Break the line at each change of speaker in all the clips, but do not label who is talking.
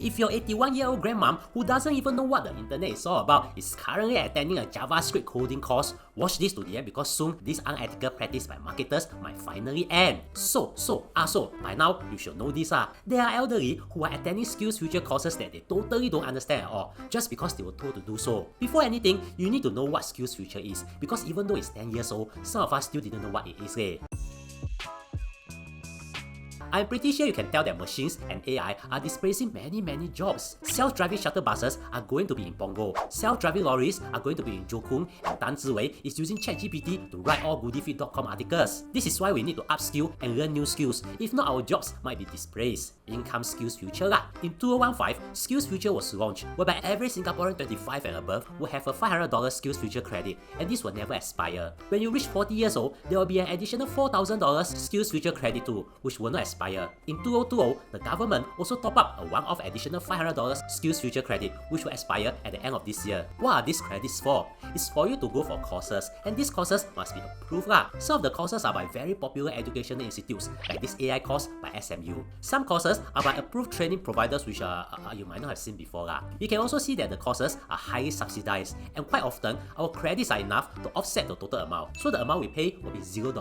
If your 81-year-old grandmom who doesn't even know what the internet is all about is currently attending a JavaScript coding course, watch this to the end because soon this unethical practice by marketers might finally end. So, by now you should know this. There are elderly who are attending SkillsFuture courses that they totally don't understand at all, just because they were told to do so. Before anything, you need to know what SkillsFuture is, because even though it's 10 years old, some of us still didn't know what it is. I'm pretty sure you can tell that machines and AI are displacing many jobs. Self-driving shuttle buses are going to be in Punggol. Self-driving lorries are going to be in Jokung, and Tan Ziwei is using ChatGPT to write all goodyfeed.com articles. This is why we need to upskill and learn new skills. If not, our jobs might be displaced. In comes SkillsFuture lah. In 2015, SkillsFuture was launched, whereby every Singaporean 25 and above will have a $500 SkillsFuture credit, and this will never expire. When you reach 40 years old, there will be an additional $4,000 SkillsFuture credit too, which will not expire. In 2020, the government also top up a one-off additional $500 SkillsFuture credit, which will expire at the end of this year. What are these credits for? It's for you to go for courses, and these courses must be approved lah. Some of the courses are by very popular educational institutes, like this AI course by SMU. Some courses are by approved training providers, which you might not have seen before lah. You can also see that the courses are highly subsidized, and quite often our credits are enough to offset the total amount, so the amount we pay will be $0.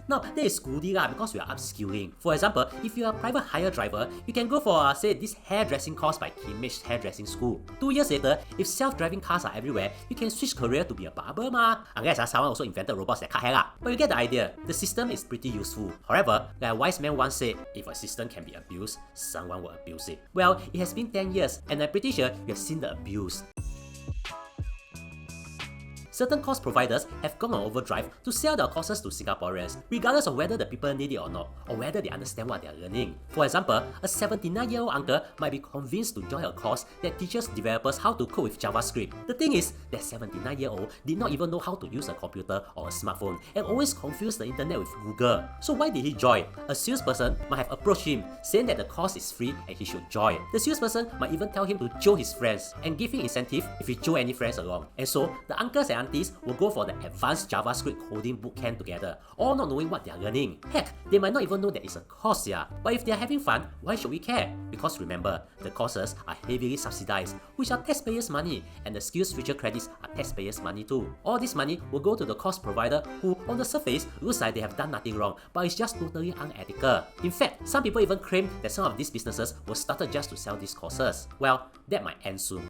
Now that is goody lah, because we are upskilling. For example, if you are a private hire driver, you can go for say this hairdressing course by Kimage Hairdressing School. 2 years later, if self-driving cars are everywhere, you can switch career to be a barber ma. Unless someone also invented robots that cut hair lah. But you get the idea. The system is pretty useful. However, like a wise man once said, if a system can be abused, someone will abuse it. Well, it has been 10 years, and I'm pretty sure you have seen the abuse. Certain course providers have gone on overdrive to sell their courses to Singaporeans, regardless of whether the people need it or not, or whether they understand what they are learning. For example, a 79-year-old uncle might be convinced to join a course that teaches developers how to code with JavaScript. The thing is, that 79-year-old did not even know how to use a computer or a smartphone, and always confused the internet with Google. So why did he join? A salesperson might have approached him, saying that the course is free and he should join. The salesperson might even tell him to jio his friends, and give him incentive if he jio any friends along. And so, the uncles and aunties will go for the advanced JavaScript coding bootcamp together, all not knowing what they are learning. Heck, they might not even know that it's a course, yeah. But if they are having fun, why should we care? Because remember, the courses are heavily subsidized, which are taxpayers' money, and the SkillsFuture credits are taxpayers' money too. All this money will go to the course provider who, on the surface, looks like they have done nothing wrong, but it's just totally unethical. In fact, some people even claim that some of these businesses were started just to sell these courses. Well, that might end soon.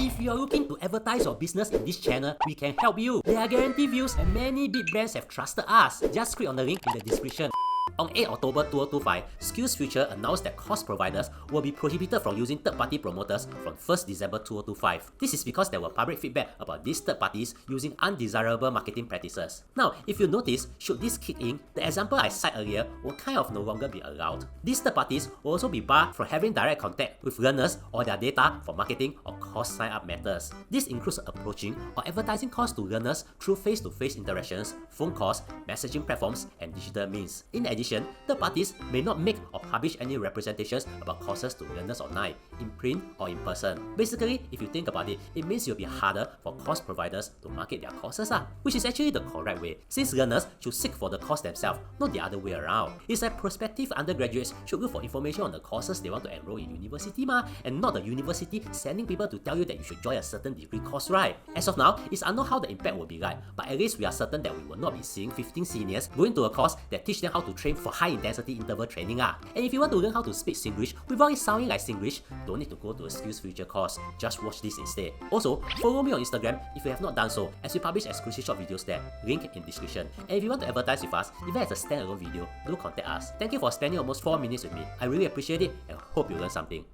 If you are looking to advertise your business in this channel, we can help you. There are guaranteed views and many big brands have trusted us. Just click on the link in the description. On 8 October 2025, SkillsFuture announced that course providers will be prohibited from using third-party promoters from 1st December 2025. This is because there were public feedback about these third parties using undesirable marketing practices. Now, if you notice, should this kick in, the example I cited earlier will kind of no longer be allowed. These third parties will also be barred from having direct contact with learners or their data for marketing or course sign-up matters. This includes approaching or advertising course to learners through face-to-face interactions, phone calls, messaging platforms, and digital means. In addition, third parties may not make or publish any representations about courses to learners online, in print or in person. Basically, if you think about it, it means it will be harder for course providers to market their courses, which is actually the correct way, since learners should seek for the course themselves, not the other way around. It's like prospective undergraduates should look for information on the courses they want to enroll in university and not the university sending people to tell you that you should join a certain degree course, right? As of now, it's unknown how the impact will be like, but at least we are certain that we will not be seeing 15 seniors going to a course that teach them how to train for high-intensity interval training. And if you want to learn how to speak Singlish without it sounding like Singlish, don't need to go to a SkillsFuture course, just watch this instead. Also, follow me on Instagram if you have not done so, as we publish exclusive short videos there, link in description. And if you want to advertise with us, even as a standalone video, do contact us. Thank you for spending almost 4 minutes with me. I really appreciate it and hope you learned something.